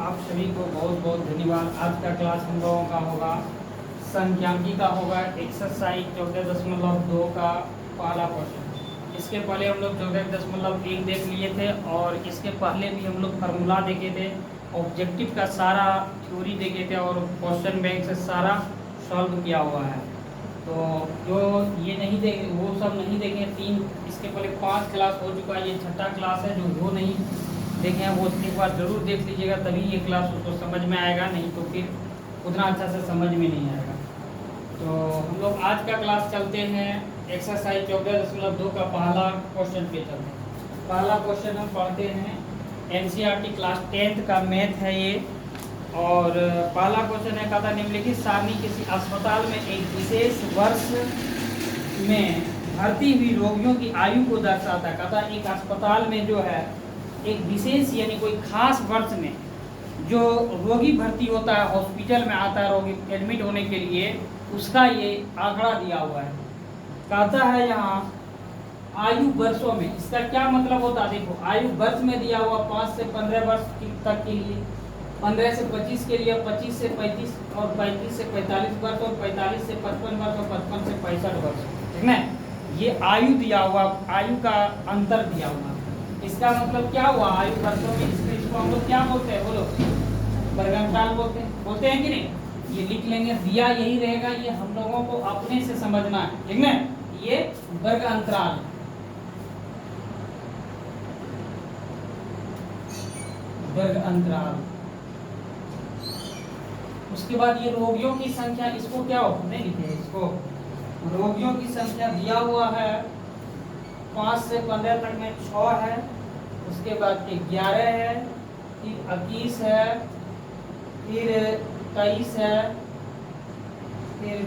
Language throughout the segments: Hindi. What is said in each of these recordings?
आप सभी को बहुत बहुत धन्यवाद। आज का क्लास हम लोगों का होगा संख्यांकी का होगा एक्सरसाइज 14.2 का पहला क्वेश्चन। इसके पहले हम लोग 14.1 देख लिए थे और इसके पहले भी हम लोग फार्मूला देखे थे, ऑब्जेक्टिव का सारा थ्योरी देखे थे और क्वेश्चन बैंक से सारा सॉल्व किया हुआ है। तो जो ये नहीं देखे वो सब नहीं देखे, इसके पहले 5 क्लास हो चुका है, ये छठा क्लास है। जो वो नहीं देखे हैं वो एक बार ज़रूर देख लीजिएगा, तभी ये क्लास उसको समझ में आएगा, नहीं तो फिर उतना अच्छा से समझ में नहीं आएगा। तो हम लोग आज का क्लास चलते हैं एक्सरसाइज 14.2 का पहला क्वेश्चन पे चलते हैं। पहला क्वेश्चन हम पढ़ते हैं, एनसीईआरटी क्लास 10th का मैथ है ये। और पहला क्वेश्चन है, कहता निम्नलिखित सारणी किसी अस्पताल में एक विशेष वर्ष में भर्ती हुई रोगियों की आयु को दर्शाता है। कहता एक अस्पताल में जो है एक विशेष यानी कोई खास वर्ष में जो रोगी भर्ती होता है, हॉस्पिटल में आता है रोगी एडमिट होने के लिए, उसका ये आंकड़ा दिया हुआ है। कहता है यहाँ आयु वर्षों में, इसका क्या मतलब होता है? देखो आयु वर्ष में दिया हुआ 5 से 15 वर्ष तक के लिए, 15 से 25 के लिए, 25 से 35 और 35 से 45 वर्ष और 45 से 55 वर्ष और 55 से 65 वर्ष, ठीक ना? ये आयु दिया हुआ, आयु का अंतर दिया हुआ। इसका मतलब क्या हुआ? आयु वर्षों में इसको हम लोग क्या बोलते हैं? बोलो, वर्गांतराल बोलते हैं कि नहीं? ये लिख लेंगे, दिया यही रहेगा, ये हम लोगों को अपने से समझना है, ठीक ना? ये वर्ग अंतराल, वर्ग अंतराल। उसके बाद ये रोगियों की संख्या, इसको क्या हो नहीं लिखे, इसको रोगियों की संख्या दिया हुआ है 5 से 15 तक में 6 है, उसके बाद 11 है, फिर 21 है, फिर 23 है, फिर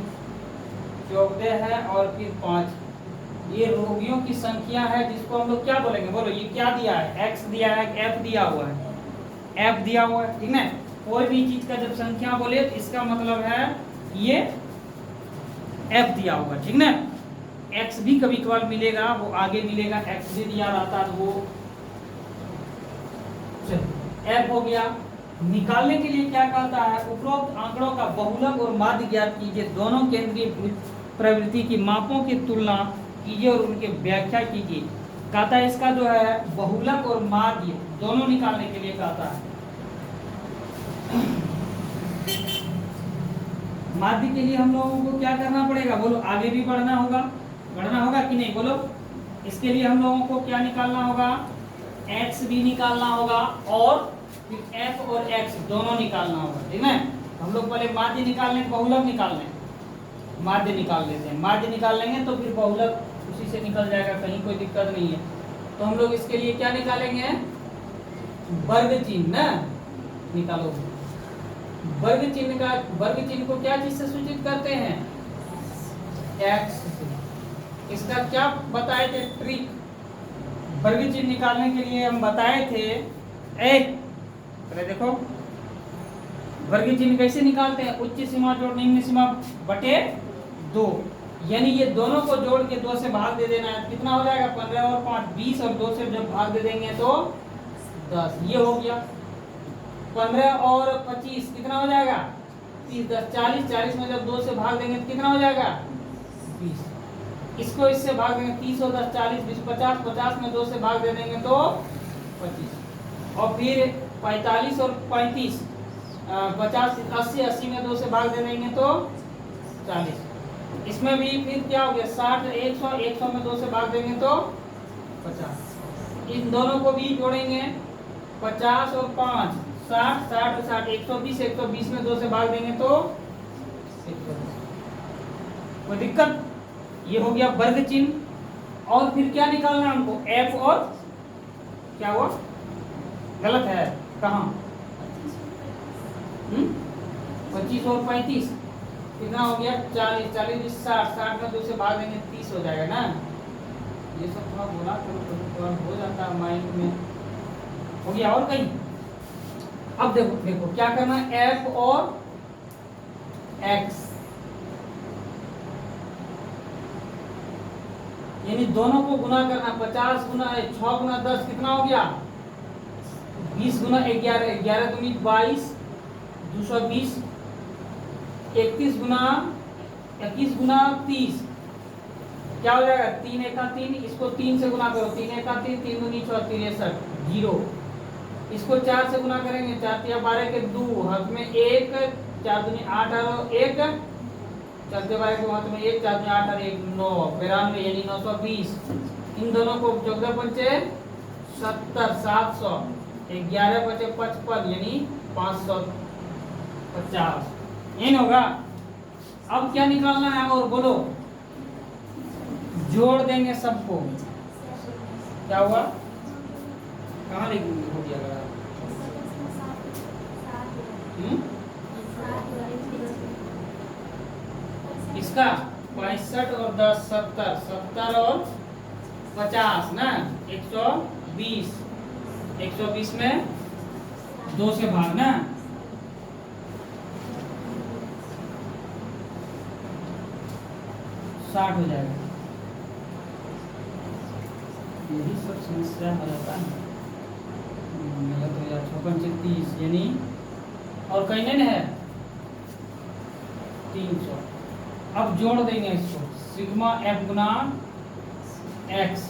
14 है और फिर 5। ये रोगियों की संख्या है जिसको हम लोग क्या बोलेंगे? बोलो, ये क्या दिया है? एक्स दिया है, एफ दिया हुआ है, एफ दिया हुआ है, ठीक है? कोई भी चीज का जब संख्या बोले तो इसका मतलब है ये एफ दिया हुआ, ठीक ना? एक्स भी कभी कभार मिलेगा, वो आगे मिलेगा, एक्स भी दिया रहता है, वो एफ हो गया। निकालने के लिए क्या कहता है? उपरोक्त आंकड़ों का बहुलक और माध्य ज्ञात कीजिए, दोनों केंद्रीय प्रवृत्ति की मापों की तुलना कीजिए और उनकी व्याख्या कीजिए। कहता है इसका जो है बहुलक और माध्य दोनों निकालने के लिए कहता है। माध्य के लिए हम लोगों को क्या करना पड़ेगा? बोलो, आगे भी बढ़ना होगा कि नहीं? बोलो, इसके लिए हम लोगों को क्या निकालना होगा? एक्स भी निकालना होगा और फिर एफ और एक्स दोनों निकालना होगा, ठीक है? हम लोग पहले माध्य निकाल लें, बहुलक निकाल लें। माध्य निकाल लेते हैं, माध्य निकाल लेंगे तो फिर बहुलक उसी से निकल जाएगा, कहीं कोई दिक्कत नहीं है। तो हम लोग इसके लिए क्या निकालेंगे? वर्ग चिन्ह ना निकालो। वर्ग चिन्ह को क्या चीज से सूचित करते हैं? एक्स से। इसका क्या बताए थे ट्रिक? वर्ग चिन्ह निकालने के लिए हम बताए थे, देखो वर्ग चिन्ह कैसे निकालते हैं? उच्च सीमा जोड़ निम्न सीमा बटे 2, यानी ये दोनों को जोड़ के 2 से भाग दे देना है। कितना हो जाएगा? 15 और 5 20 और 2 से जब भाग दे देंगे तो 10। ये हो गया। 15 और 25 कितना हो जाएगा? 30 10 40। 40 में जब 2 से भाग देंगे तो कितना हो जाएगा? 20। इसको इससे भाग देंगे, 30 और 10 40 20 50। 50 में 2 से भाग दे देंगे तो 25। और फिर 45 और 35 50 80 80 में 2 से भाग दे देंगे तो 40। इसमें भी फिर क्या हो गया? 60 100 100 में 2 से भाग देंगे तो 50। इन दोनों को भी जोड़ेंगे, 50 और 5 60 60 और 60 120 120 में 2 से भाग देंगे तो 120। कोई दिक्कत? ये हो गया वर्ग चिन्ह। और फिर क्या निकालना है हमको? एफ और क्या हुआ? गलत है, कहाँ? 25 और 35 कितना हो गया? 40 40 60 60 में 2 से भाग देंगे 30 हो जाएगा ना? ये सब थोड़ा बोला करो, हो जाता है माइंड में। हो गया? और कहीं? अब देखो क्या करना है? एफ और एक्स, यानी दोनों को गुना करना। 50 गुना 6 गुना 10 कितना हो गया? 20 गुना 11, 11 दूनी 22, 220, 31 गुना 21 गुना 30 क्या हो जाएगा? 3 एका 3, इसको 3 से गुना करो, 3 एका 3, 3 दूनी 6, 63, 0। इसको 4 से गुना करेंगे, 4 तिया 12 के 2, हाथ में 1, 4 दूनी 8 और 1, चलते 12 के हाथ में 1, 4 दूनी 8 और 1, 9, 92 यानी 920। इन दोनों को 14 पंचे 70, 700, 11 पंचे 55 यानी 550। ये होगा। अब क्या निकालना है और बोलो? जोड़ देंगे सबको। क्या हुआ? कहाँ लिखेंगे? हो गया अगर इसका 65 और 10 70, 70 और 50 ना 120, 120 में 2 से भाग ना, साठ हो जाएगा। यही सब समस्या हो जाता है। तो यार 56 यानी और कहीं नहीं है 300। अब जोड़ देंगे इसको, सिग्मा एफ गुना एक्स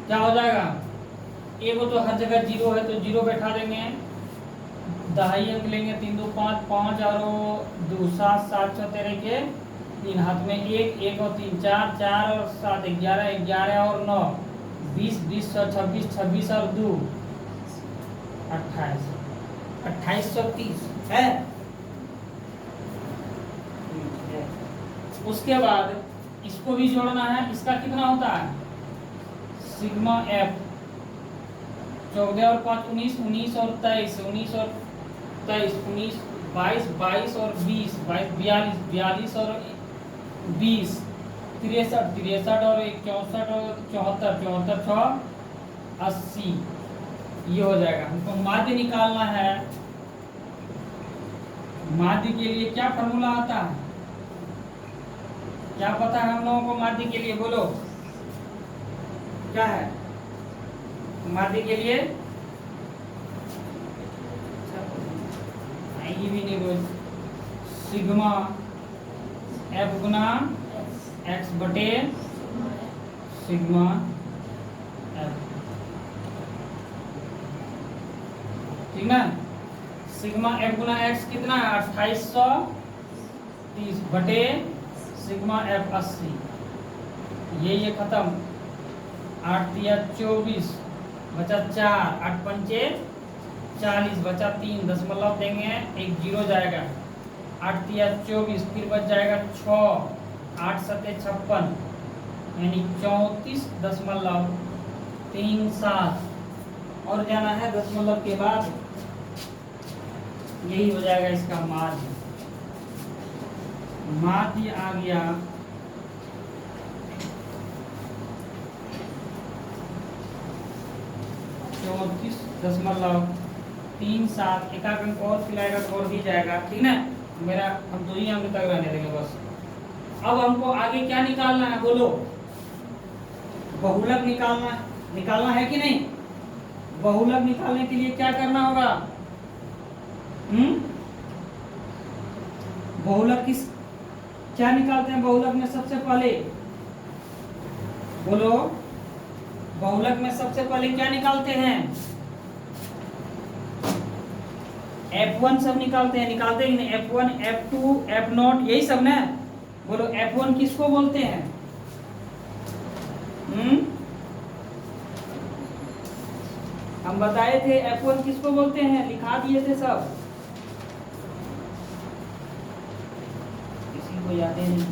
क्या हो जाएगा? ए को तो हर जगह 0 है तो 0 बैठा देंगे, दहाई अंक लेंगे, 3 2 5, 5 और 2 7, 7 6 13 के 3, हाथ में 1, 1 और 3 4, 4 और 7 11, 11 और 9 20, 20 और 26, 26 और 2 28, 2830 है। उसके बाद इसको भी जोड़ना है। इसका कितना होता है? सिग्मा एफ 14 और 5 19, 19 और 23, 19 और 23, 19 22, 22 और 20, 22 42, 42 और 20, 63, 63 और 64 और 74, 74 6 80। ये हो जाएगा। हमको माध्य निकालना है। माध्य के लिए क्या फॉर्मूला आता है? क्या पता है हम लोगों को माध्य के लिए? बोलो क्या है माध्य के लिए? ये भी नहीं बोल। सिग्मा एफ गुना एक्स बटे सिग्मा एफ, ठीक ना? सिग्मा एफ गुना एक्स कितना है? 2830 बटे सिग्मा एफ 80। ये खत्म। 8 तिया 24 बचा 4, 8 पंचे 40 बचा 3, दशमलव देंगे, एक 0 जाएगा। 8 तिया 24, फिर बच जाएगा 6, 8 सत्ते 56 यानी 34.37 और जाना है दशमलव के बाद। यही हो जाएगा इसका माध्य। माध्य आ गया 34.37। एक अंक और खिलाएगा तो और भी जाएगा, ठीक ना? मेरा हम 2 ही अंक तक रहने देंगे बस। अब हमको आगे क्या निकालना है? बोलो। बहुलक निकालना है कि नहीं? बहुलक निकालने के लिए क्या करना होगा? बहुलक किस क्या निकालते हैं बहुलक में सबसे पहले? बोलो। बहुलक में सबसे पहले क्या निकालते हैं? F1 सब निकालते हैं कि नहीं? F1, F2, F0 यही सब ना। बोलो F1 किसको बोलते हैं? हम बताए थे F1 किसको बोलते हैं, लिखा दिए थे सब। किसी को याद नहीं?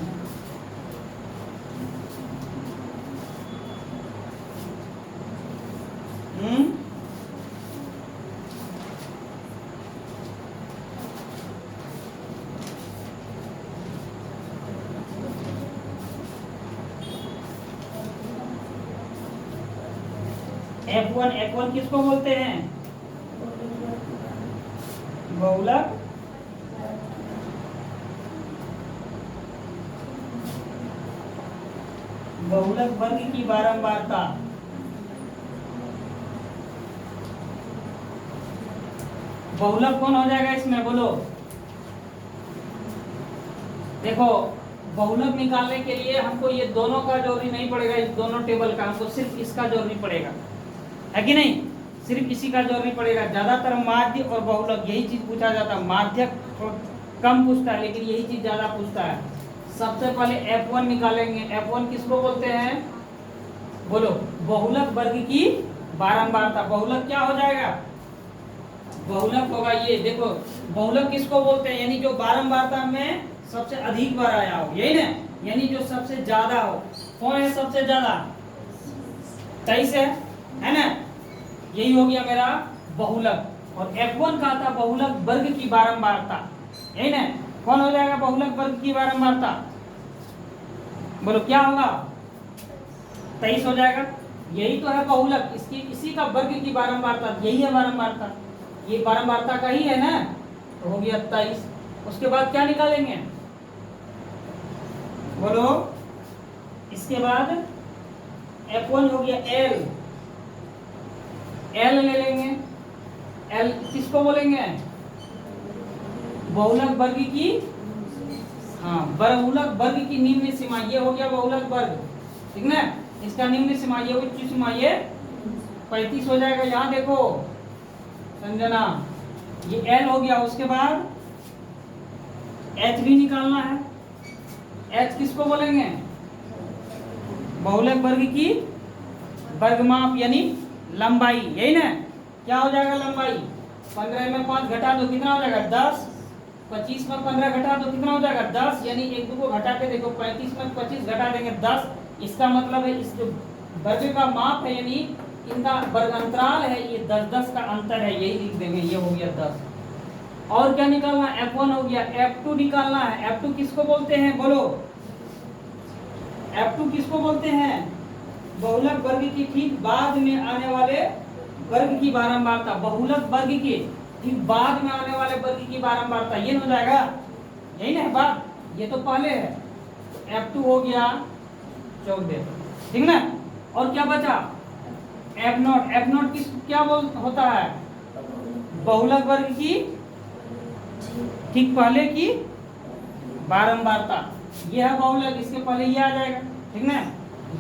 F1 किसको बोलते हैं? बहुलक वर्ग की बारंबारता। बहुलक कौन हो जाएगा इसमें, बोलो। देखो बहुलक निकालने के लिए हमको ये दोनों का जोड़नी नहीं पड़ेगा, इस दोनों टेबल का, हमको सिर्फ इसका जोड़नी पड़ेगा, है कि नहीं? सिर्फ इसी का जोड़नी पड़ेगा। ज्यादातर माध्य और बहुलक यही चीज पूछा जाता है, माध्य कम पूछता है लेकिन यही चीज ज्यादा पूछता है। सबसे पहले F1 निकालेंगे। F1 किसको बोलते हैं, बोलो। बहुलक वर्ग की बारंबारता। बहुलक क्या हो जाएगा, बहुलक होगा ये, देखो बहुलक किसको बोलते हैं, यानी जो बारंबारता में सबसे अधिक बार आया हो, यही ना, यानी जो सबसे ज्यादा हो। कौन है सबसे ज्यादा, 23 है ना, यही हो गया मेरा बहुलक। और F1 का था बहुलक वर्ग की बारंबारता, यही ना। कौन हो जाएगा बहुलक वर्ग की बारंबारता, बोलो क्या होगा, 23 हो जाएगा। यही तो है बहुलक, इसकी इसी का वर्ग की बारंबारता, यही है बारंबारता, ये बारंबारता का ही है ना, तो हो गया 23। उसके बाद क्या निकालेंगे, बोलो। इसके बाद F1 हो गया L, L ले लेंगे। L किसको बोलेंगे, बहुलक वर्ग की, हाँ, बहुलक वर्ग की निम्न सीमा, ये हो गया बहुलक वर्ग, ठीक ना। इसका निम्न सीमा ये उच्च सीमा ये 35 हो जाएगा। यहाँ देखो संजना, ये L हो गया। उसके बाद H भी निकालना है। H किसको बोलेंगे, बहुलक वर्ग की वर्गमाप यानी लंबाई, यही ना। क्या हो जाएगा लंबाई, 15 में 5 घटा दो कितना हो जाएगा 10, 25 में 15 घटा दो कितना हो जाएगा 10, यानी एक दो को घटा के देखो, 35 में 25 घटा देंगे 10। इसका मतलब है इस जो वर्ग का माप है यानी इनका वर्ग अंतराल है, ये 10-10 का अंतर है, यही लिख देंगे, ये हो गया 10। और क्या निकालना, F1 हो गया। F2 निकालना है। F2 किसको बोलते हैं, बोलो। F2 किसको बोलते हैं, बहुलक वर्ग की ठीक बाद में आने वाले वर्ग की बारंबारता, बहुलक वर्ग के ठीक बाद में आने वाले वर्ग की बारंबारता, ये हो जाएगा, यही ना बात, ये तो पहले है। तो F2 हो गया 14, ठीक ना। और क्या बचा, F0। F0 किस क्या होता है, बहुलक वर्ग की ठीक पहले की बारंबारता, ये है बहुलक, इसके पहले ये आ जाएगा, ठीक ना।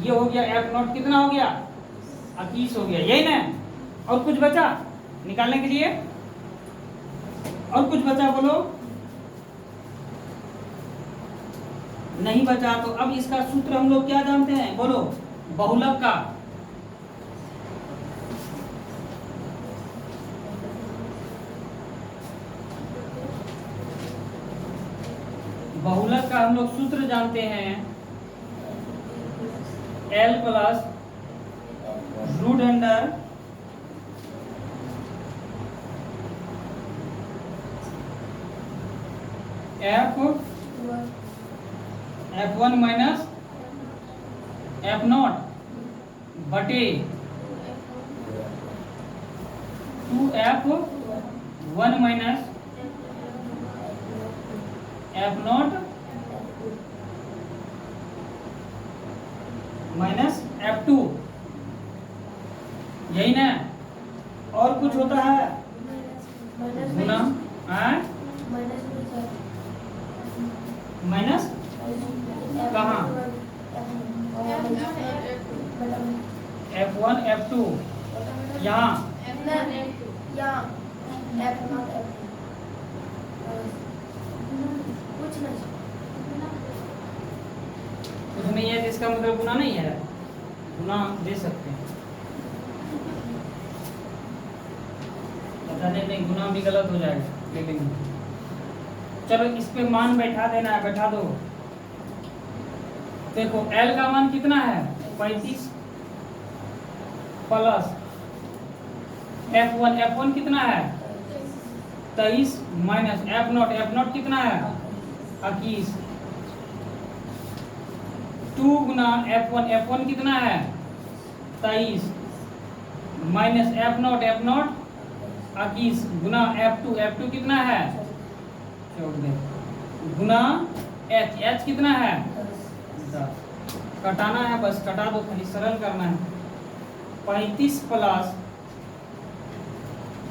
ये हो गया F0 कितना हो गया 21 हो गया, यही ना। और कुछ बचा निकालने के लिए, और कुछ बचा, बोलो। नहीं बचा, तो अब इसका सूत्र हम लोग क्या जानते हैं, बोलो, बहुलक का। बहुलक का हम लोग सूत्र जानते हैं, L plus root under F1 minus F0 बटे 2F1 minus F0 minus F2, यही ना। और कुछ होता है गुना, माइनस कहाँ, F1 F2 यहाँ, कुछ नहीं है, इसका मतलब गुना नहीं है, गुना दे सकते हैं, बता दें नहीं, गुना भी गलत हो जाएगा लेकिन चलो इस पे मान बैठा देना है, बैठा दो। देखो L का मान कितना है 35 प्लस F1 कितना है 23 माइनस F0 कितना है 21, 2 गुना F1 कितना है 23 माइनस F0 21 गुना F2 कितना है 14 गुना H कितना है 10, कटाना है बस, कटा दो, खाली सरल करना है। 35 प्लस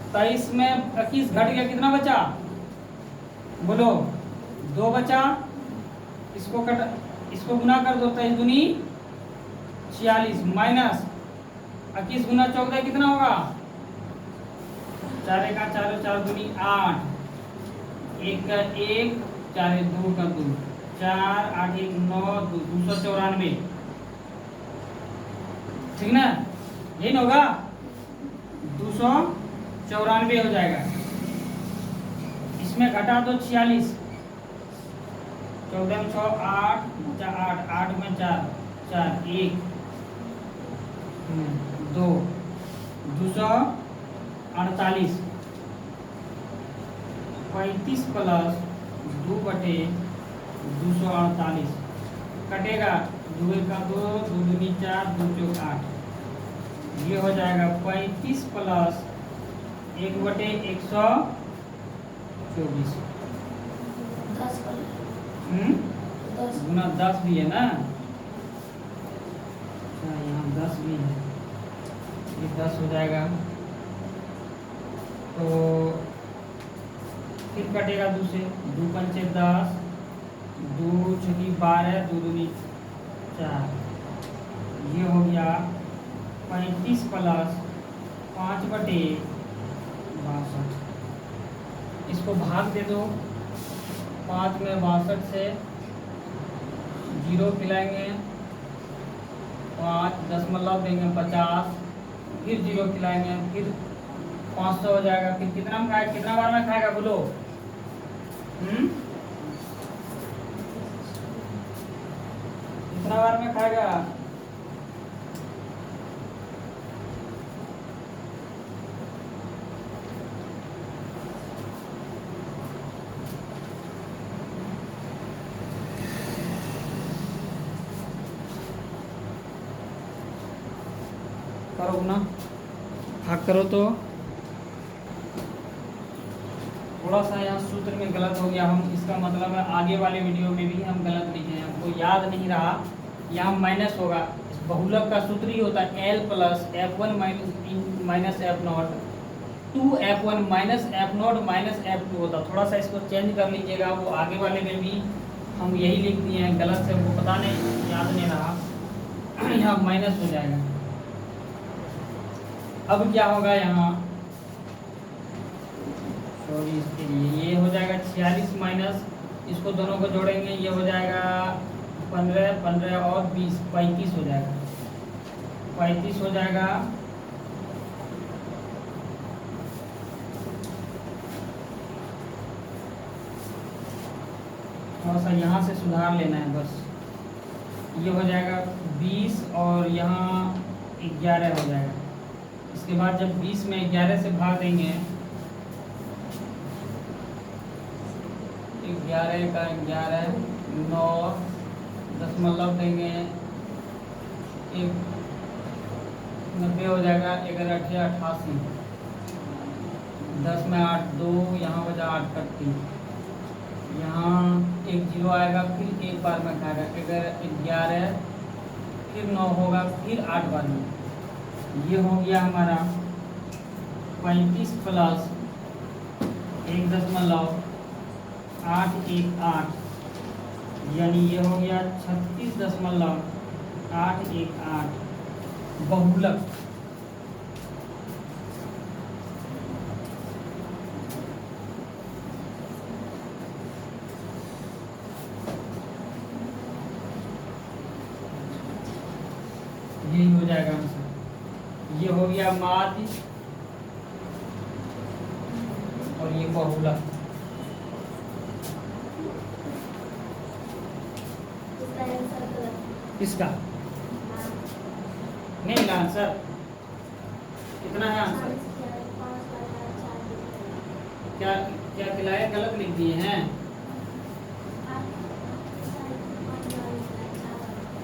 23 में 21 घट गया, कितना बचा? बोलो, 2 बचा। इसको गुना कर दो, 23 दूनी 46 माइनस 21 गुना 14 कितना होगा? 4 का 4, 4 दूनी 8, 1 का 1, 4 2 का 2, 4 8 1 9 294, ठीक ना? यही ना होगा, 294 हो जाएगा। इसमें घटा दो 46, 14 में 6 8 बचा 8, 8 में 4 4 1 2 248, 35 प्लस 2 बटे 248 कटेगा, 2 का 2, 2 दूनी 4, 2 चौक 8, ये हो जाएगा 35 प्लस 1 बटे 124 गुना 10 भी है ना? अच्छा, यहाँ 10 भी है, ये 10 हो जाएगा। तो फिर कटेगा 2 से, 2 पंचे 10, 2 छकी 12, 2 दूनी 4, ये हो गया 35 प्लस 5 बटे 62। इसको भाग दे दो, 5 में 62 से 0 खिलाएंगे, 5 दशमलव देंगे 50, फिर 0 खिलाएंगे, फिर 500 हो जाएगा। फिर कितना में खाएगा, कितना बार में खाएगा बोलो? कितना बार में खाएगा? करो ना, भाग करो। तो थोड़ा सा यहाँ सूत्र में गलत हो गया, हम इसका मतलब है आगे वाले वीडियो में भी हम गलत लिखे हैं, हमको याद नहीं रहा। यहाँ माइनस होगा, बहुलक का सूत्र ही होता है L plus F1 minus F0 2F1 minus F0 minus F2 होता। थोड़ा सा इसको चेंज कर लीजिएगा, वो आगे वाले में भी हम यही लिख दिए हैं, गलत से हमको पता नहीं, याद नहीं रहा, यहाँ माइनस हो जाएगा। अब क्या होगा यहाँ, सॉरी, इसके लिए ये हो जाएगा 46 माइनस, इसको दोनों को जोड़ेंगे, ये हो जाएगा 15 15 और 20 35 हो जाएगा, 35 हो जाएगा। थोड़ा सा यहाँ से सुधार लेना है बस। ये हो जाएगा 20 और यहाँ 11 हो जाएगा। इसके बाद जब 20 में 11 से भाग देंगे, 11 का 11 9 दशमलव देंगे, 90 हो जाएगा, 11 8 88, 10 में 8 2, यहाँ बचा 8 कट्टी, यहाँ एक 0 आएगा, फिर एक बार में खाएगा, 11 फिर 9 होगा, फिर 8 बार में। ये हो गया हमारा 35 प्लस 1.818, यानी ये हो गया 36.818 बहुलक। यही हो जाएगा आंसर। ये हो गया माध्य और ये बहुलक। किसका नहीं मिला आंसर? कितना है आंसर? क्या क्या खिलाया, गलत लिख दिए हैं?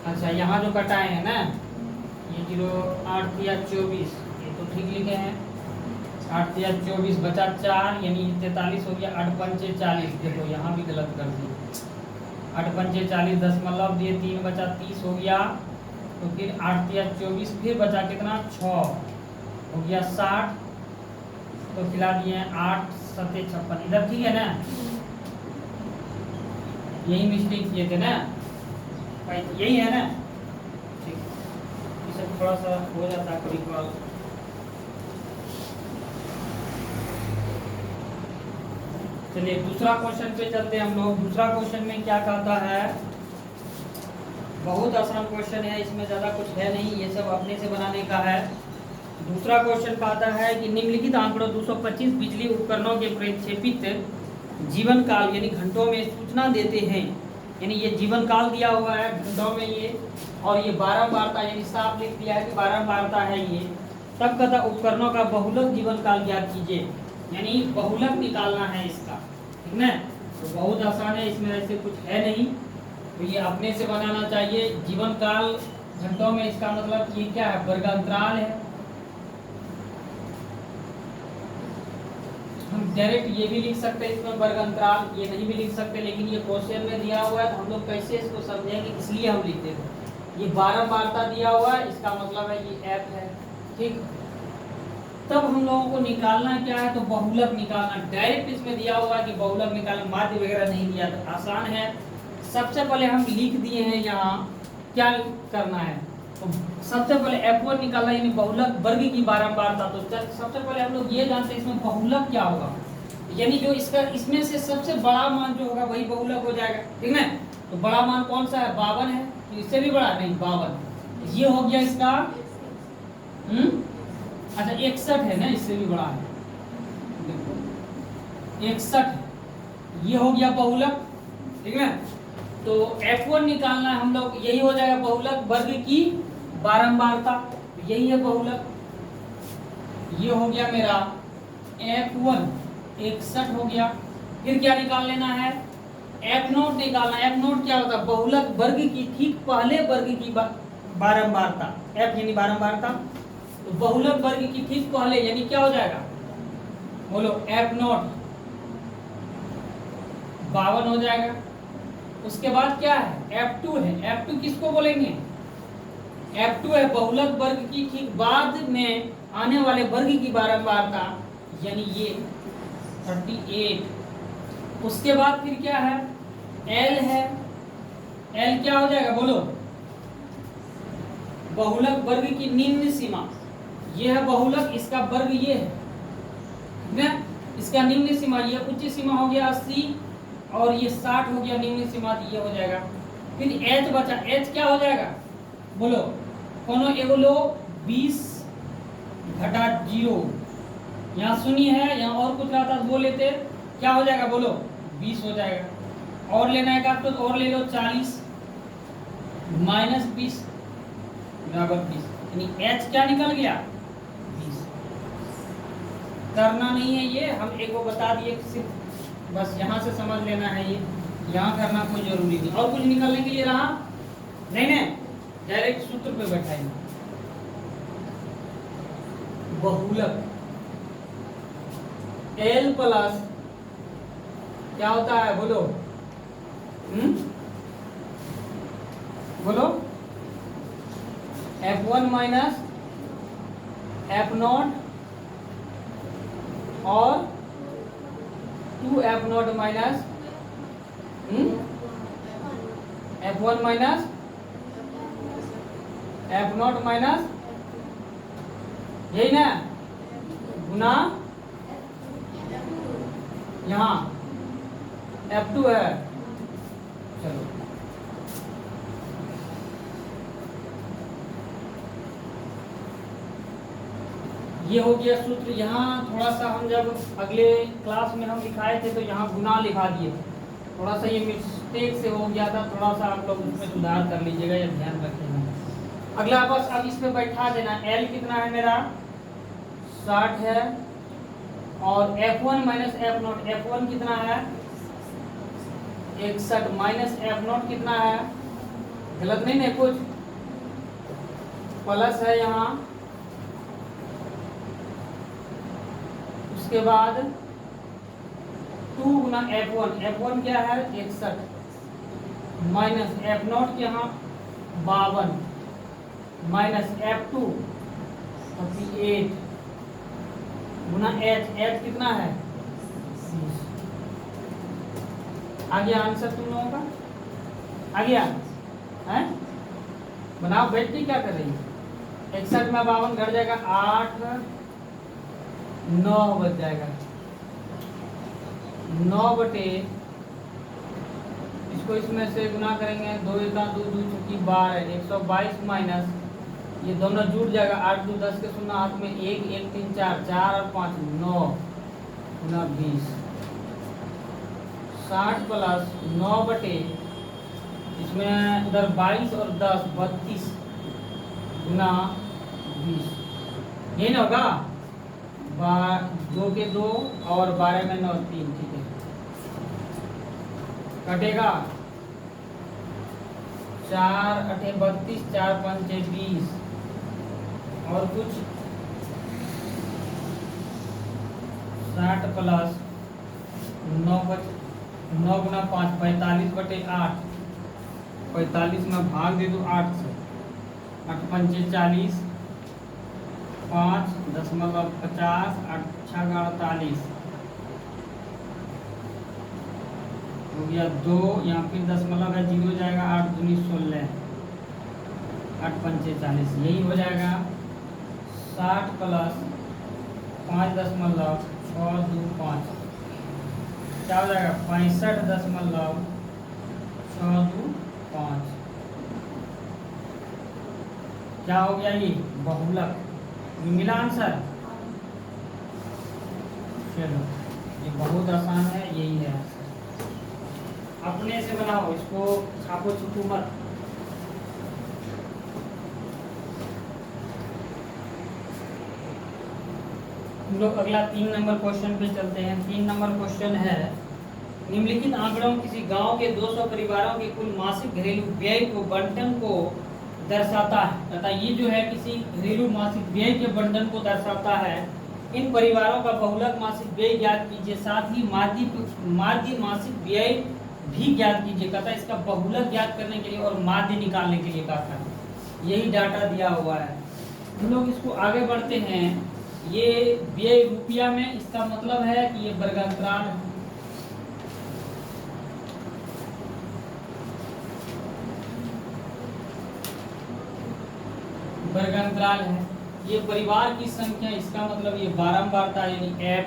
अच्छा, यहाँ जो कटाए हैं ना, ये 0 8 या 24, ये तो ठीक लिखे हैं। 8 या 24 बचा 4, यानी 43 हो गया। 8 पंचे 40, देखो यहाँ भी गलत कर दिए। 8 पंचे 40 दशमलव दिए, 3 बचा 30 हो गया। तो फिर 8 या 24, फिर बचा कितना 6 हो गया 60, तो खिला दिए हैं 8 7 56। इधर ठीक है ना, यही मिस्टेक किए थे ना भाई, यही है ना, ठीक। इसे थोड़ा सा हो जाता है कभी कभार। चलिए दूसरा क्वेश्चन पे चलते हैं हम लोग। दूसरा क्वेश्चन में क्या कहता है, बहुत आसान क्वेश्चन है, इसमें ज़्यादा कुछ है नहीं, ये सब अपने से बनाने का है। दूसरा क्वेश्चन कहता है कि निम्नलिखित आंकड़ों 225 बिजली उपकरणों के प्रक्षेपित जीवन काल यानी घंटों में सूचना देते हैं। यानी ये जीवन काल दिया हुआ है घंटों में ये, और ये बारंबारता यानी साफ लिख दिया है कि बारंबारता है ये। तब कहता उपकरणों का बहुलक जीवन काल ज्ञात कीजिए, यानी बहुलक निकालना है इसका, ठीक है। तो बहुत आसान है, इसमें ऐसे कुछ है नहीं, तो ये अपने से बनाना चाहिए। जीवन काल घंटों में, इसका मतलब ये क्या है, वर्गांतराल है। हम डायरेक्ट ये भी लिख सकते हैं इसमें वर्गांतराल, ये नहीं भी लिख सकते, लेकिन ये क्वेश्चन में दिया हुआ है तो हम लोग कैसे इसको समझेंगे, इसलिए हम लिखते हैं। ये बारंबारता दिया हुआ है, इसका मतलब है ये एफ है, ठीक। तब हम लोगों को निकालना क्या है, तो बहुलक निकालना। डायरेक्ट इसमें दिया हुआ है कि बहुलक निकालना, माध्य वगैरह नहीं दिया, तो आसान है। सबसे पहले हम लिख दिए हैं यहाँ क्या करना है, तो सबसे पहले F1 निकालना यानी बहुलक वर्ग की बारंबारता। तो सबसे पहले हम लोग ये जानते हैं इसमें बहुलक क्या होगा, यानी जो इसका इसमें से सबसे बड़ा मान जो होगा वही बहुलक हो जाएगा, ठीक है। तो बड़ा मान कौन सा है, 52 है, तो इससे भी बड़ा नहीं 52, ये हो गया इसका अच्छा 61 है ना, इससे भी बड़ा है, देखो 61 है, ये हो गया बहुलक, ठीक है। तो F1 निकालना है हम लोग, यही हो जाएगा बहुलक वर्ग की बारंबारता, यही है बहुलक। ये हो गया मेरा F1 61 हो गया। फिर क्या निकाल लेना है, F0 निकालना। F0 क्या होता है, बहुलक वर्ग की ठीक पहले वर्ग की बारंबारता, F यानी बारंबारता, तो बहुलक वर्ग की ठीक पहले यानी क्या हो जाएगा, बोलो F0 52 हो जाएगा। उसके बाद क्या है, F2 है। F2 किसको बोलेंगे, F2 है बहुलक वर्ग की ठीक बाद में आने वाले वर्ग की बारंबारता, यानी ये 38। उसके बाद फिर क्या है, L है। L क्या हो जाएगा, बोलो बहुलक वर्ग की निम्न सीमा, ये है बहुलक, इसका वर्ग ये है, इसका निम्न सीमा, ये उच्च सीमा हो गया 80 और ये 60 हो गया निम्न सीमा, ये हो जाएगा। फिर H बचा, H क्या हो जाएगा, बोलो कोनो एगो लो 20 घटा 0, यहाँ शून्य है, यहाँ और कुछ रहता तो बोल लेते, क्या हो जाएगा, बोलो 20 हो जाएगा। और लेना है तो और ले लो 40 माइनस 20 बराबर 20, यानी H क्या निकल गया, 20। करना नहीं है ये, हम एक वो बता दिए, सिर्फ बस यहाँ से समझ लेना है, ये यहाँ करना कोई जरूरी नहीं। और कुछ निकलने के लिए रहा नहीं ना, डायरेक्ट सूत्र पे बैठाएंगे। बहुलक L प्लस क्या होता है, बोलो बोलो F1 माइनस F0 और 2F0 minus F1 minus F0 minus, यही ना, गुना यहाँ F2 है। चलो ये हो गया सूत्र। यहाँ थोड़ा सा हम जब अगले क्लास में हम लिखाए थे तो यहाँ गुना लिखा दिए, थोड़ा सा ये मिस्टेक से हो गया था, थोड़ा सा आप लोग उसमें सुधार कर लीजिएगा या ध्यान रखिएगा। अगला बस अब इस पे बैठा देना, L कितना है मेरा 60 है, और F1 माइनस F0, F1 कितना है 61 माइनस F0 कितना है, गलत नहीं है कुछ, प्लस है यहाँ, उसके बाद 2 गुना F1, F1 क्या है 61 माइनस F0 यहाँ 52 माइनस F2 38 गुना एच, एच कितना है 30। आ गया आंसर तुम लोगों का, आ गया है? बनाओ, बेटी क्या कर रही है? 61 में 52 घट जाएगा, 8 9 बच जाएगा, 9 बटे, इसको इसमें से गुना करेंगे, 2 1 2 2 चुकी 12, 122 माइनस, ये दोनों जुड़ जाएगा, 8 2 10 के शून्य हाथ में 1 1 3 4 4 और 5 9 गुना 20, 60 प्लस 9 बटे, इसमें इधर 22 और 10 32 गुना 20, यही ना होगा? 2 के 2 और 12 में 9 3, ठीक है, कटेगा 4 8 32 4 5 20 और कुछ 60 प्लस 9 9 गुना 5 45 बटे 8, 45 में भाग दे दो 8 से, 8 पंचे 40, 5 दशमलव 50, 8 6 48 हो गया 2, यहाँ फिर दशमलव है 0 जाएगा, 8 दूनी 16, 8 पंचे 40, यही हो जाएगा 60 प्लस 5 दशमलव 6 2 5, क्या हो जाएगा 65 दशमलव 6 2 5, क्या हो गया ये बहुलक, मिला आंसर। चलो ये बहुत आसान है, यही है आंसर, अपने से बनाओ, इसको छापो छुपो मत। हम लोग अगला 3 नंबर क्वेश्चन पे चलते हैं। 3 नंबर क्वेश्चन है, निम्नलिखित आंकड़ों किसी गांव के 200 परिवारों के कुल मासिक घरेलू व्यय को बंटन को दर्शाता है तथा ये जो है किसी घरेलू मासिक व्यय के बंटन को दर्शाता है। इन परिवारों का बहुलक मासिक व्यय ज्ञात कीजिए, साथ ही माध्य मासिक व्यय भी ज्ञात कीजिए। कहता है इसका बहुलक ज्ञात करने के लिए और माध्य निकालने के लिए कहा था, यही डाटा दिया हुआ है। हम लोग इसको आगे बढ़ते हैं। ये व्यय रुपया में, इसका मतलब है कि ये वर्गांतराल है, वर्गांतराल है। ये परिवार की संख्या, इसका मतलब ये बारंबारता यानी एफ।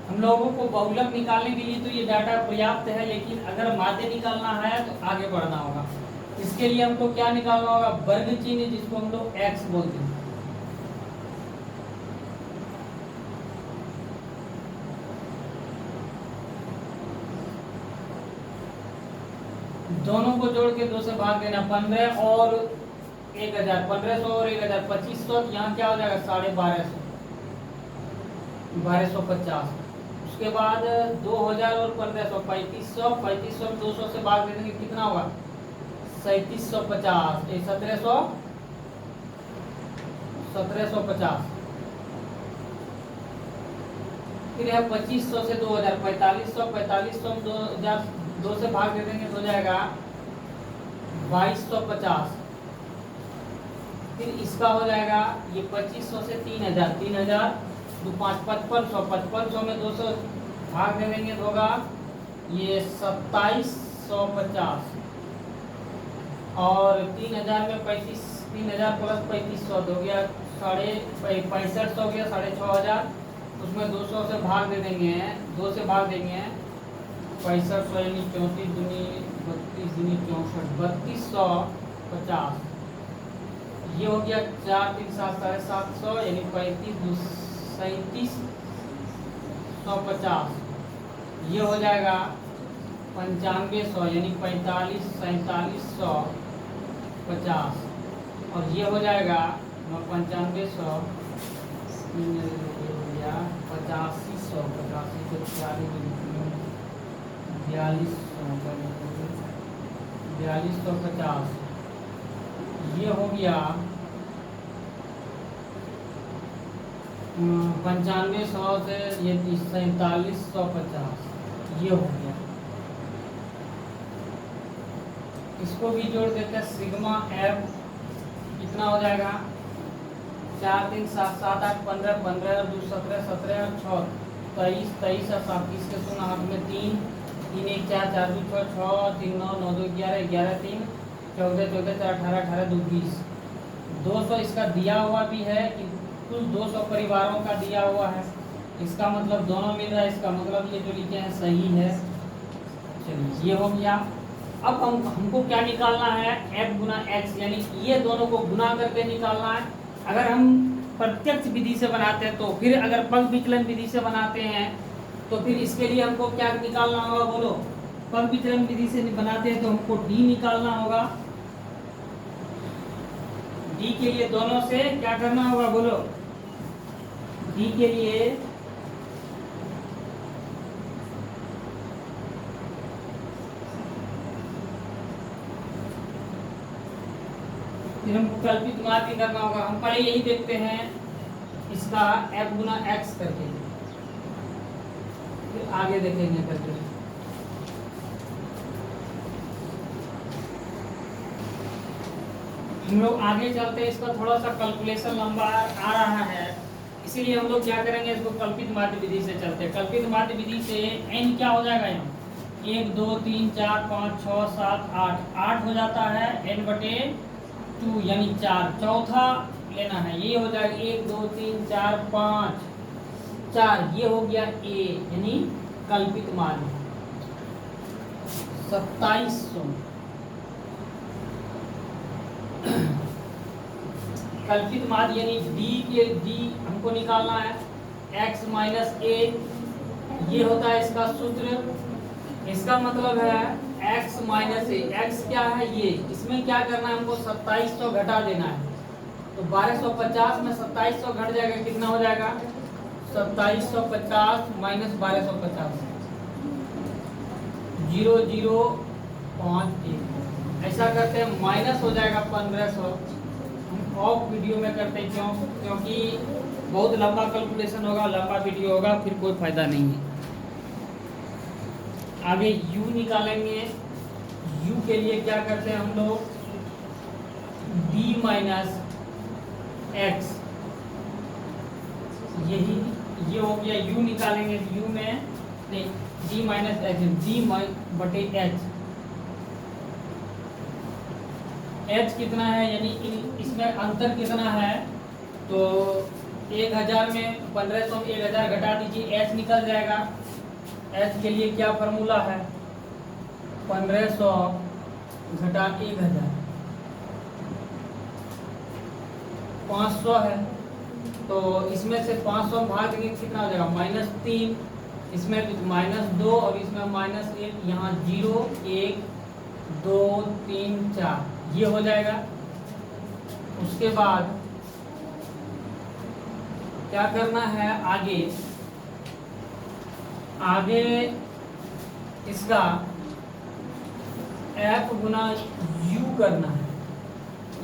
हम लोगों को बहुलक निकालने के लिए तो ये डाटा पर्याप्त है, लेकिन अगर माध्य निकालना है तो आगे बढ़ना होगा। इसके लिए हमको क्या निकालना होगा? वर्ग चिन्ह, जिसको हम लोग एक्स बोलते हैं। दोनों को जोड़ के 2 से भाग देना, 15 और 1000, 1500 और 1000, 2500, यहाँ क्या हो जाएगा 1250, 1250। उसके बाद 2000 और 1500, 3500, 3500 और 200 से भाग दे देंगे, कितना होगा 3750, 1750। फिर है 2500 से 2000, 4500, 4500 2000 2 से भाग दे देंगे तो हो जाएगा 2250। फिर इसका हो जाएगा ये 2500 से 3000, 3000 2 5 5500, 5500 में 200 भाग दे देंगे तो होगा ये 2750। और 3000 में 35, 3000 प्लस 3500 हो गया 6500 हो गया 6500। उसमें 200 से भाग दे देंगे, 2 से भाग देंगे 6500 यानी 34 दूनी 32 दूनी 64, 3250। ये हो गया 4 3 7 750 यानी 35 3750। ये हो जाएगा 9500 यानी 45 4750। और ये हो जाएगा 9500 8500, 85 को 4250। ये हो गया 9500 से ये 4750, ये हो गया। इसको भी जोड़ देते हैं, सिग्मा एफ कितना हो जाएगा 4 3 7 7 8 15 15 और 2 17 17 और 6 23 23 और 7 30 के शून्य हाथ में 3 3 1 4 4 2 6 6 3 9 9 2 11 11 3 14 14 4 18 18 2 20 200 इसका दिया हुआ भी है कि कुल 200 परिवारों का दिया हुआ है। इसका मतलब दोनों मिल रहा है, इसका मतलब ये जो लिखे हैं सही है। चलिए ये हो गया। अब हमको क्या निकालना है, f गुना x, यानी ये दोनों को गुना करके निकालना है। अगर हम प्रत्यक्ष विधि से बनाते हैं तो फिर, अगर पग विचलन विधि से बनाते हैं तो फिर इसके लिए हमको क्या निकालना होगा, बोलो। पग विचलन विधि से बनाते हैं तो हमको d निकालना होगा। d के लिए दोनों से क्या करना होगा, बोलो। d के लिए फिर हमको कल्पित माध्य करना होगा। हम पहले यही देखते हैं इसका f गुना x करके, फिर आगे देखेंगे करके। हम लोग आगे चलते हैं, इसका थोड़ा सा कैलकुलेशन लंबा आ रहा है, इसीलिए हम लोग क्या करेंगे, इसको कल्पित माध्य विधि से चलते हैं। कल्पित माध्य विधि से n क्या हो जाएगा, यहाँ 1 2 3 4 5 6 7 8 8 हो जाता है n बटे 2 यानी 4। चौथा लेना है, ये हो जाएगा 1 2 3 4 5 4, ये हो गया a यानी कल्पित माध्य 2700। कल्पित माध्य यानी d हमको निकालना है, x माइनस a, ये होता है इसका सूत्र। इसका मतलब है x माइनस ए, x क्या है ये, इसमें क्या करना है, हमको 2700 घटा देना है। तो 1250 में 2700 घट जाएगा, कितना हो जाएगा 2750 माइनस 1250, 0051। ऐसा करते हैं, माइनस हो जाएगा 1500। हम ऑफ वीडियो में करते हैं, क्योंकि बहुत लंबा कैलकुलेशन होगा, लंबा वीडियो होगा, फिर कोई फायदा नहीं है। आगे u निकालेंगे। u के लिए क्या करते हैं हम लोग, d माइनस एक्स, यही ये हो गया। u निकालेंगे, u में नहीं, d माइनस एक्स, d बटे h। h कितना है, यानी इसमें अंतर कितना है, तो 1000 में 1500 में 1000 घटा दीजिए, h निकल जाएगा। h के लिए क्या फॉर्मूला है, 1500 घटा 1000, 500 है। तो इसमें से 500 भाग देंगे, कितना हो जाएगा -3, इसमें -2 और इसमें -1, यहाँ 0 1 2 3 4, ये हो जाएगा। उसके बाद क्या करना है, आगे इसका f गुना u करना है,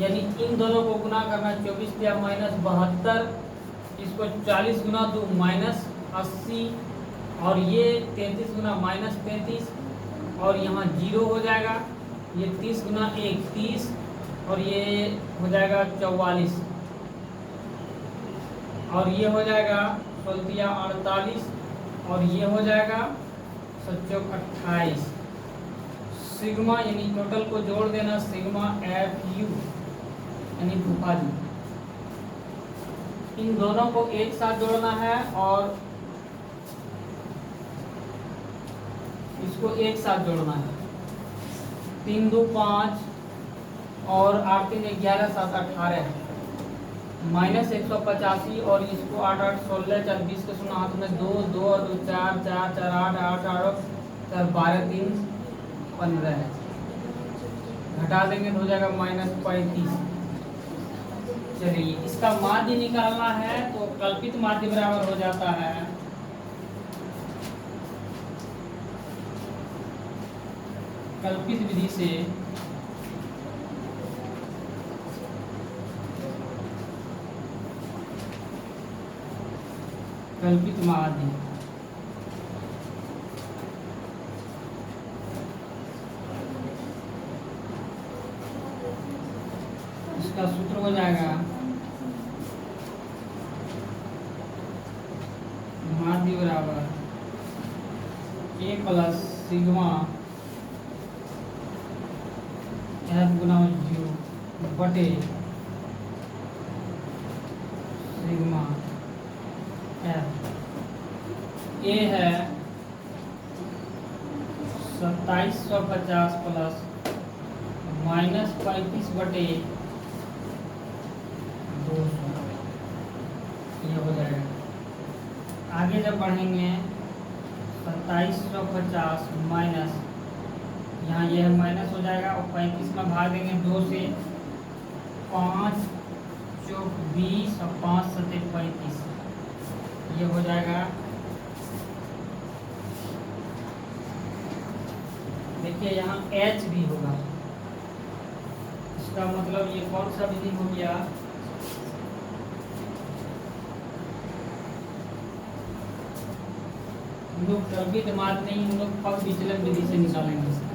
यानी इन दोनों को गुना करना है। 24 या -72, इसको 40 गुना 2 -80, और ये 33 गुना -33, और यहाँ 0 हो जाएगा। ये 30 गुना 1 30, और ये हो जाएगा 44, और ये हो जाएगा 48, और ये हो जाएगा 28। सिग्मा यानी टोटल को जोड़ देना, सिग्मा एफ यू यानी भूपाली। इन दोनों को एक साथ जोड़ना है और इसको एक साथ जोड़ना है। 3 2 5 और 8 3 11 7 18 -185, और इसको 8 8 16 4 20 के शून्य हाथ में 2 2 और 2 4 4 4 8 8 8 4 12 3 15 है, घटा देंगे तो हो जाएगा -35। चलिए इसका माध्य निकालना है, तो कल्पित माध्य बराबर हो जाता है कल्पित विधि से कल्पित माध्य इसका सूत्र हो जाएगा माध्य बराबर ए प्लस सिग्मा एफ गुना यू बटे सिग्मा एफ। ए है 2750 प्लस -35 बटे 200, ये हो जाएगा। आगे जब बढ़ेंगे 2750 माइनस, यहाँ ये है माइनस हो जाएगा और 35 में भाग देंगे 2 से, 5 चौक 20 और 5 सत्ते 35, ये हो जाएगा। देखिए यहाँ h भी होगा, इसका मतलब ये कौन सा विधि हो गया, हम लोग कल्पित माध्य नहीं, हम लोग पग विचलन विधि से निकालेंगे इसका।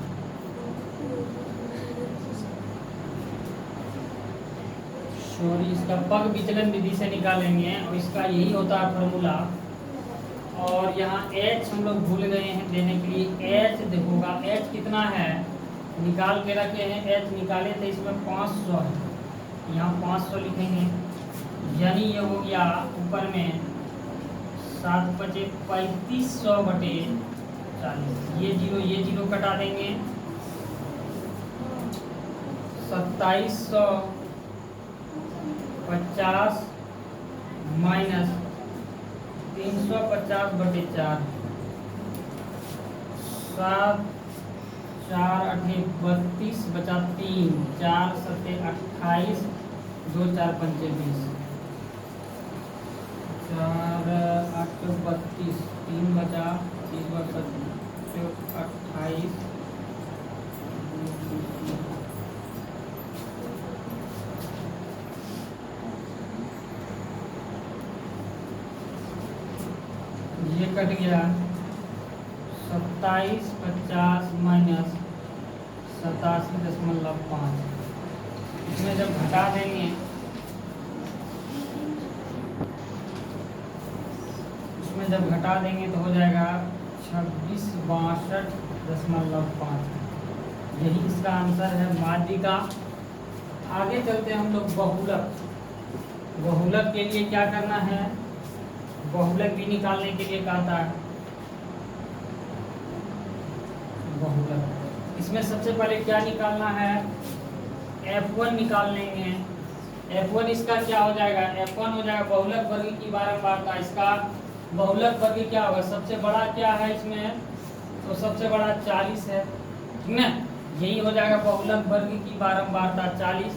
सॉरी, इसका पग विचलन विधि से निकालेंगे और इसका यही होता है फॉर्मूला। और यहाँ h हम लोग भूल गए हैं देने के लिए, h देखोगा h कितना है, निकाल के रखे हैं, h निकाले थे, इसमें 500 है, यहाँ 500 लिखेंगे, यानी ये हो गया ऊपर में 7 बचे 3500 बटे 40, ये जीरो कटा देंगे, 2750 माइनस 350 बटे 4, 7 4 8 32 बचा 3, 4 सत्ते 28, 2 4 पंचे 20, 4 8 32, 3 बचा 30 बचा 28, ये कट गया 2750 माइनस 87.5, इसमें जब घटा देंगे, तो हो जाएगा 2662.5, यही इसका आंसर है माध्य का। आगे चलते हैं हम लोग बहुलक। बहुलक के लिए क्या करना है, बहुलक भी निकालने के लिए कहता है बहुलक। इसमें सबसे पहले क्या निकालना है, F1 निकाल लेंगे। F1 इसका क्या हो जाएगा, F1 हो जाएगा बहुलक वर्ग की बारंबारता। इसका बहुलक वर्ग क्या होगा, सबसे बड़ा क्या है इसमें, तो सबसे बड़ा 40 है, ठीक ना, यही हो जाएगा बहुलक वर्ग की बारंबारता 40।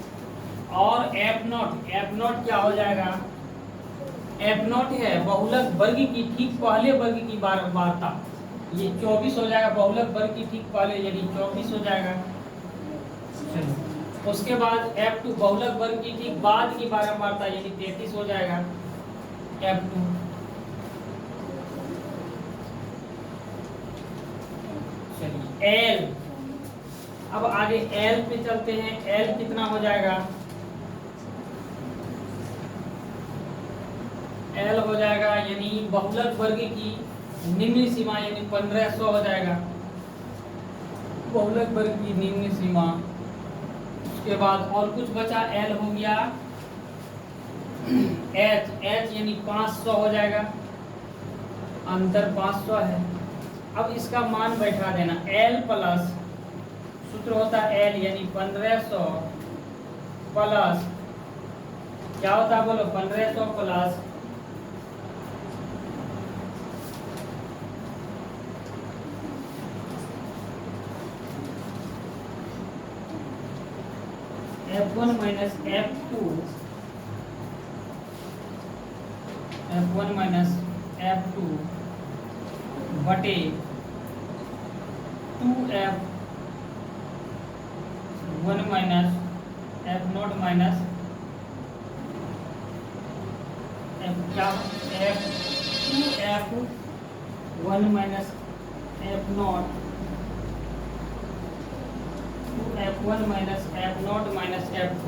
और F0 क्या हो जाएगा, F0 है बहुलक वर्ग की ठीक पहले वर्ग की बारंबारता, ये 24 हो जाएगा, बहुलक वर्ग की ठीक पहले यानी 24 हो जाएगा। चलिए, उसके बाद F2 बहुलक वर्ग की ठीक बाद की बारंबारता यानी 33 हो जाएगा F2। चलिए L, अब आगे L पे चलते हैं। L कितना हो जाएगा, L हो जाएगा यानी बहुलक वर्ग की निम्न सीमा यानी 1500 हो जाएगा, बहुलक वर्ग की निम्न सीमा। उसके बाद और कुछ बचा, L हो गया, H यानी 500 हो जाएगा, अंतर 500 है। अब इसका मान बैठा देना, L प्लस सूत्र होता है L यानी 1500 प्लस क्या होता है बोलो, 1500 प्लस F1 माइनस F2 बटे 2F1 minus F0 minus F2F1 minus F0, 2F1 minus F0 minus F2,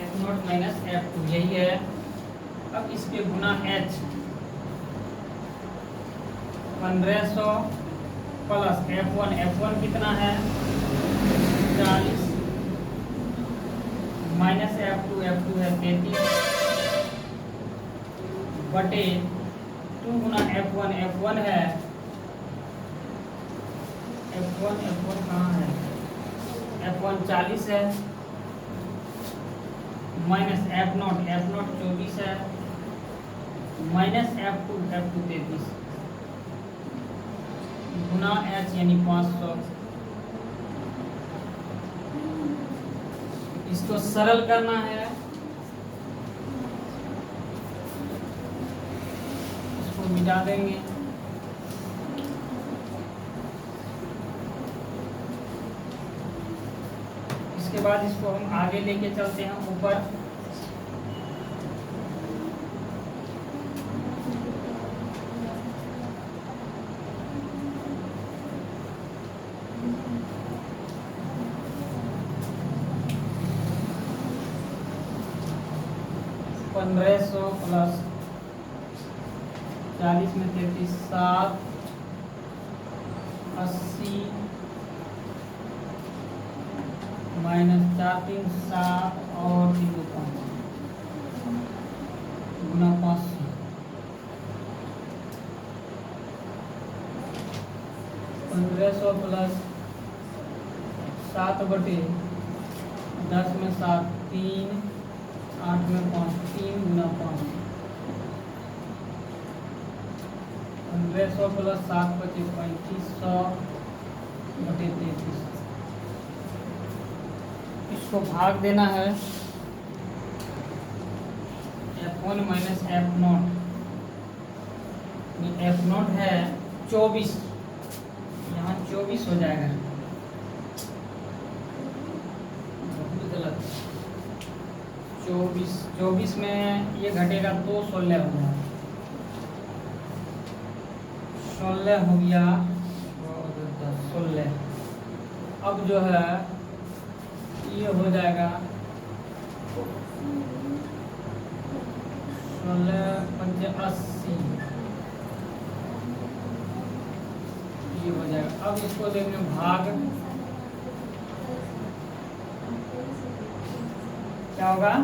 F0 minus F2, यही है अब इस पे गुना h 1500 प्लस F1 कितना है 40 माइनस F2 है 33 बटे 2 गुना F1 है F1 कहाँ है F1 40 है माइनस F0 24 है माइनस F2 33 गुना h यानी 500। इसको सरल करना है, इसको मिटा देंगे। इसके बाद इसको हम आगे लेके चलते हैं ऊपर। सौ प्लस 40 में 33 7 80 माइनस 4 3 7 और 3 2 5 गुना 500 1500 प्लस 7 बटे 10 में 7 3 8 में 5 3 गुना 5 1500 प्लस 7 25 3500 बटे 33। इसको भाग देना है F1 माइनस F0 F0 है 24 यहाँ 24 हो जाएगा बहुत गलत 24 में ये घटेगा तो 16 हो जाएगा 16 हो गया 16। अब जो है ये हो जाएगा 16 पंचे 80 ये हो जाएगा। अब इसको देखेंगे भाग क्या होगा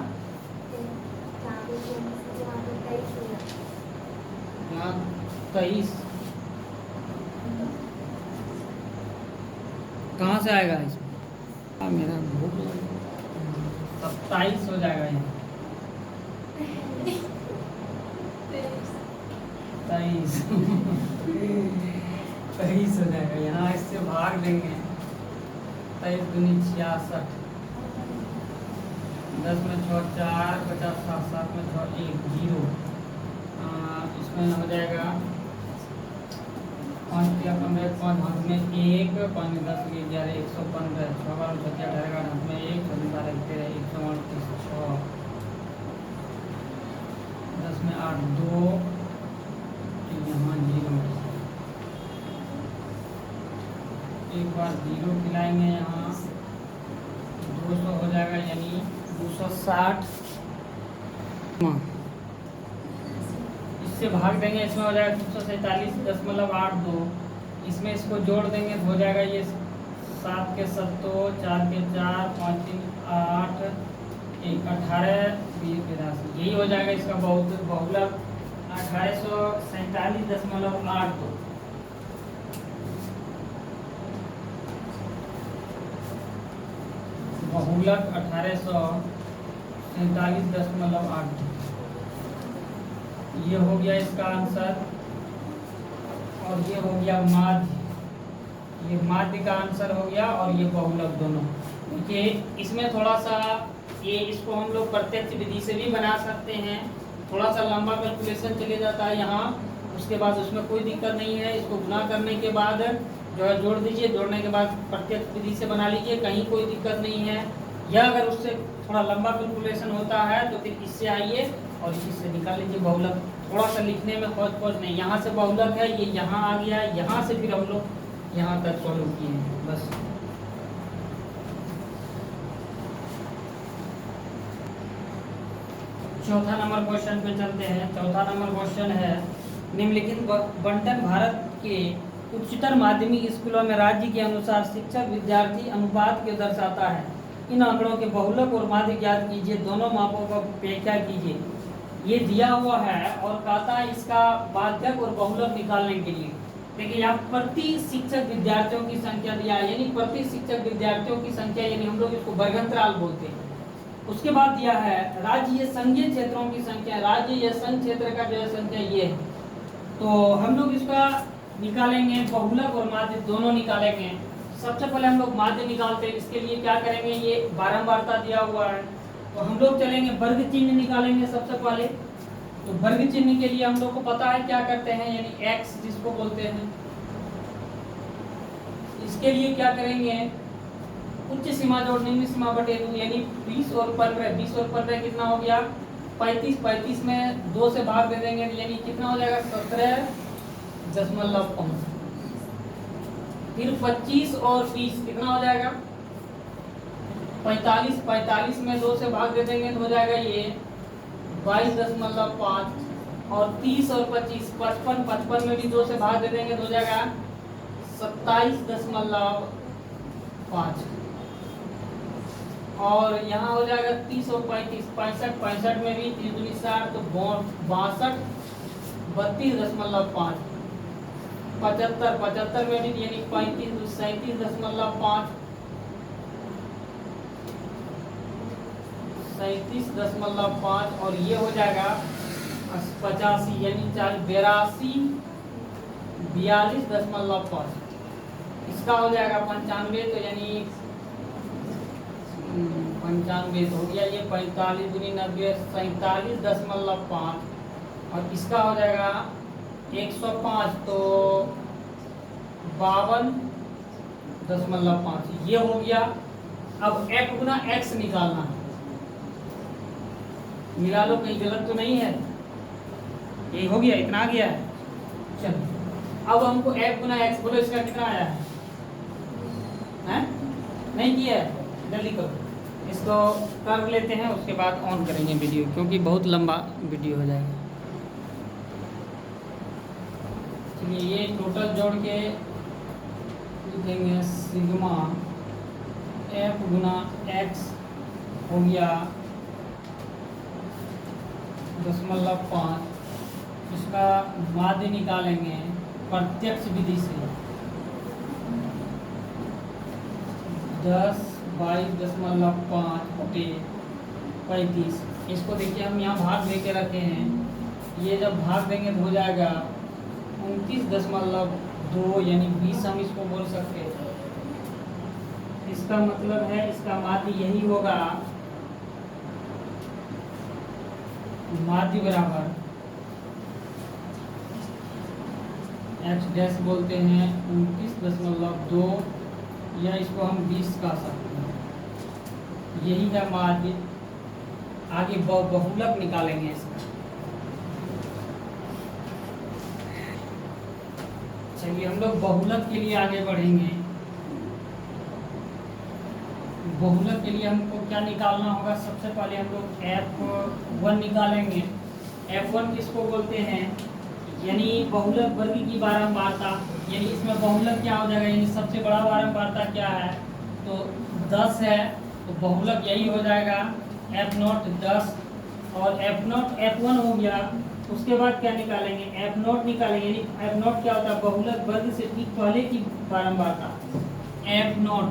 यहाँ 23 कहाँ से आएगा इसमें मेरा भूख 27 हो जाएगा यहाँ 23 23 हो जाएगा यहाँ इससे भाग देंगे 23 दूनी 66 10 में 6 4 50 7 7 में 6 1 0 इसमें हो जाएगा 5 या 15 5 हाथ में 1 5 में 10 11 115 6 12 17 18 हाथ में 1 6 12 13 138 6 10 में 8 2 यहाँ 0 एक बार 0 खिलाएंगे यहाँ 200 हो जाएगा यानी 260 इससे भाग देंगे इसमें हो जाएगा 247.82 इसमें इसको जोड़ देंगे तो हो जाएगा ये 7 के 7 4 के 4 5 3 8 1 18 20 82 यही हो जाएगा इसका बहुलक 1847.82 बहुलक 1847.82 ये हो गया इसका आंसर। और ये हो गया माध्य ये माध्य का आंसर हो गया और ये बहुलक दोनों। देखिए इसमें थोड़ा सा ये इसको हम लोग प्रत्यक्ष विधि से भी बना सकते हैं, थोड़ा सा लंबा कैलकुलेशन चले जाता है यहाँ, उसके बाद उसमें कोई दिक्कत नहीं है। इसको गुना करने के बाद जो है जोड़ दीजिए, जोड़ने के बाद प्रत्यक्ष विधि से बना लीजिए, कहीं कोई दिक्कत नहीं है। या अगर उससे थोड़ा लंबा कैलकुलेशन होता है तो फिर इससे आइए और इससे निकाल लीजिए बहुलक। थोड़ा सा लिखने में खोज नहीं, यहाँ से बहुलक है ये यहाँ आ गया, यहाँ से फिर हम लोग यहाँ तक सॉल्व किए हैं बस। चौथा नंबर क्वेश्चन पे चलते हैं। चौथा नंबर क्वेश्चन है, निम्नलिखित बंटन भारत के उच्चतर माध्यमिक स्कूलों में राज्य के अनुसार शिक्षक विद्यार्थी अनुपात को दर्शाता है। इन आंकड़ों के बहुलक और माध्य ज्ञात कीजिए, दोनों मापों का व्याख्या कीजिए। ये दिया हुआ है और कहता है इसका माध्यक और बहुलक निकालने के लिए। देखिए यहाँ प्रति शिक्षक विद्यार्थियों की संख्या दिया है, यानी प्रति शिक्षक विद्यार्थियों की संख्या, यानी हम लोग इसको वर्गांतराल बोलते हैं। उसके बाद दिया है राज्य या संघीय क्षेत्रों की संख्या, राज्य या संघ क्षेत्र का जो है संख्या ये है। तो हम लोग इसका निकालेंगे, बहुलक और माध्य दोनों निकालेंगे। सबसे पहले हम लोग माध्य निकालते हैं। इसके लिए क्या करेंगे, ये बारंबारता दिया हुआ है तो हम लोग चलेंगे वर्ग चिन्ह निकालेंगे सबसे पहले। तो वर्ग चिन्ह के लिए हम लोग को पता है क्या करते हैं, यानी x जिसको बोलते हैं। इसके लिए क्या करेंगे, उच्च सीमा जोड़ निम्न सीमा बटे 2, यानी 20 और 15। 20 और 15 कितना हो गया 35। 35 में 2 से भाग दे देंगे यानी कितना हो जाएगा 17.5। फिर 25 और 20 कितना हो जाएगा 45। 45 में 2 से भाग दे देंगे तो हो जाएगा ये 22.5। और 30 और 25, 55। 55 में भी 2 से भाग दे देंगे तो हो जाएगा 27.5। और यहाँ हो जाएगा 30 और 35, 65। 65 में भी 3 दूनी 60 तो 62, 32.5। 75। 75 में भी यानी 35, 37.5, 37.5। और ये हो जाएगा 85 यानी 42.5। इसका हो जाएगा 95 तो यानी 95 हो गया ये 45 दूनी 90 47.5। और इसका हो जाएगा 105 तो 52.5। ये हो गया। अब f गुना x निकालना है। मिला लो, कहीं गलत तो नहीं है। ये हो गया, इतना आ गया है। चलो अब हमको f गुना x, बोलो इसका कितना आया है? नहीं किया है, जल्दी करो। इसको कर लेते हैं, उसके बाद ऑन करेंगे वीडियो, क्योंकि बहुत लंबा वीडियो हो जाएगा। चलिए ये टोटल जोड़ के लिखेंगे, सिग्मा f गुना x हो गया 0.5। इसका माध्य निकालेंगे प्रत्यक्ष विधि से 10 22.5 बटे 35। इसको देखिए हम यहाँ भाग दे के रखे हैं, ये जब भाग देंगे तो हो जाएगा 29.2 यानी 20 हम इसको बोल सकते हैं। इसका मतलब है इसका माध्य यही होगा, माध्य बराबर x डैश बोलते हैं 29.2 या इसको हम 20 कह सकते हैं। यही है माध्य। आगे बहुलक निकालेंगे इसका। चलिए हम लोग बहुलक के लिए आगे बढ़ेंगे। बहुलक के लिए हमको क्या निकालना होगा, सबसे पहले हम लोग F1 निकालेंगे। F1 किसको बोलते हैं, यानी बहुलक वर्ग की बारंबारता। यानी इसमें बहुलक क्या हो जाएगा, यानी सबसे बड़ा बारंबारता क्या है तो 10 है, तो बहुलक यही हो जाएगा F0 10। और F0 F1 हो गया। उसके बाद क्या निकालेंगे, F0 निकालेंगे। यानी F0 क्या होता है, बहुलक वर्ग से ठीक पहले की बारंबारता। F0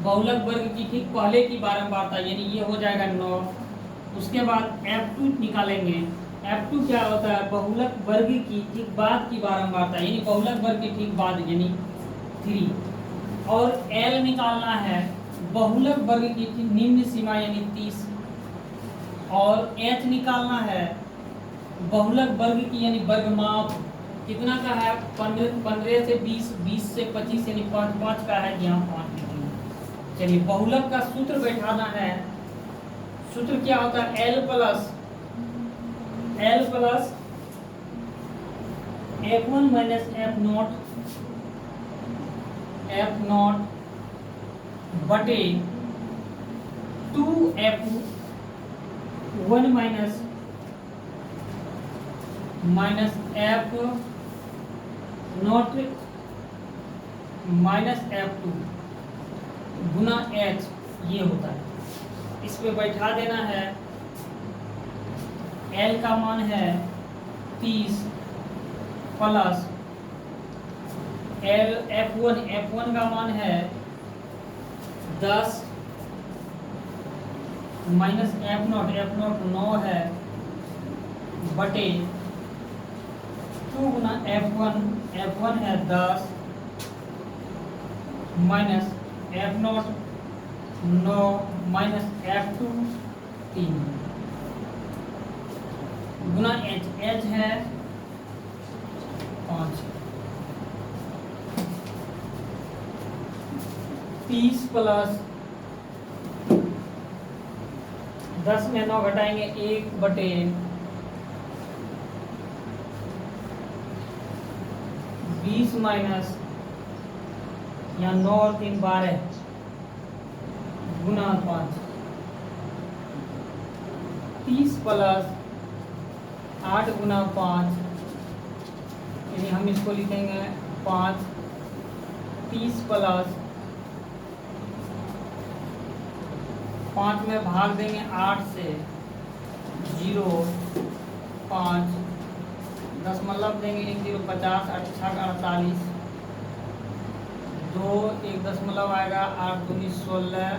बहुलक वर्ग की ठीक पहले की बारंबारता, यानी ये हो जाएगा 9। उसके बाद F2 निकालेंगे। F2 क्या होता है, बहुलक वर्ग की ठीक बाद की बारंबारता, यानी बहुलक वर्ग के ठीक बाद यानी 3। और L निकालना है बहुलक वर्ग की निम्न सीमा यानी 30। और H निकालना है बहुलक वर्ग की यानी वर्गमाप कितना का है 15 से 20, 20 से 25 यानी 5 का है, यहाँ 5। चलिए बहुलक का सूत्र बैठाना है। सूत्र क्या होता है, L plus F1 minus F0 बटे 2F 1 minus F not minus F2 Guna H ये होता है। इस पे बैठा देना है। L का मान है 30 प्लस F1 का मान है 10 माइनस F0 9 है बटे 2 गुना F1 है 10 माइनस F0 9 माइनस F2 3 गुना H है 5 30 प्लस 10 में 9 घटाएंगे 1 बटे 20 माइनस या 9 और 3 12 गुना 5 30 प्लस 8 गुना 5 यानी हम इसको लिखेंगे 5 30 प्लस 5 में भाग देंगे 8 से 0 5 दशमलव देंगे 1 0 50 8 6 48 2 1 दशमलव आएगा 8 दूनी 16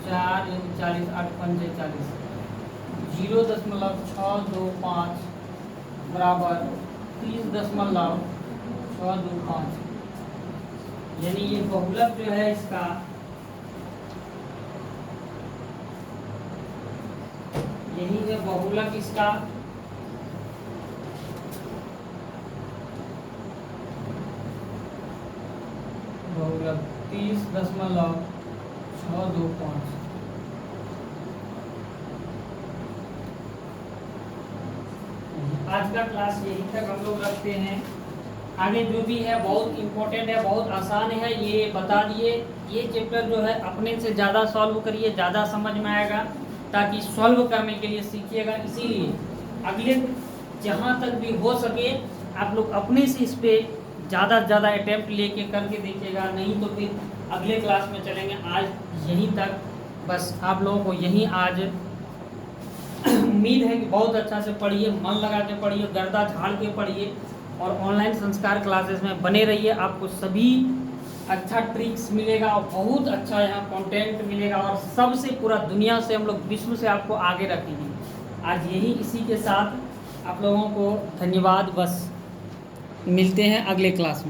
4 यानी 40 8 पंजे 40 0.625 बराबर 30.625 यानी ये बहुलक जो है इसका यही है बहुलक इसका बहुलक 30.625। आज का क्लास यही तक हम लोग रखते हैं। आगे जो भी है बहुत इम्पोर्टेंट है, बहुत आसान है, ये बता दिए। ये चैप्टर जो है अपने से ज़्यादा सॉल्व करिए, ज़्यादा समझ में आएगा, ताकि सॉल्व करने के लिए सीखिएगा। इसीलिए अगले जहाँ तक भी हो सके आप लोग अपने से इस पर ज़्यादा से ज़्यादा अटैम्प्ट लेके करके देखिएगा, नहीं तो फिर अगले क्लास में चलेंगे। आज यहीं तक, बस आप लोगों को यहीं आज उम्मीद है कि बहुत अच्छा से पढ़िए, मन लगा के पढ़िए, गर्दा झाड़ के पढ़िए और ऑनलाइन संस्कार क्लासेस में बने रहिए। आपको सभी अच्छा ट्रिक्स मिलेगा और बहुत अच्छा यहाँ कंटेंट मिलेगा और सबसे पूरा दुनिया से हम लोग विश्व से आपको आगे रखेंगे। आज यही इसी के साथ आप लोगों को धन्यवाद। बस मिलते हैं अगले क्लास में।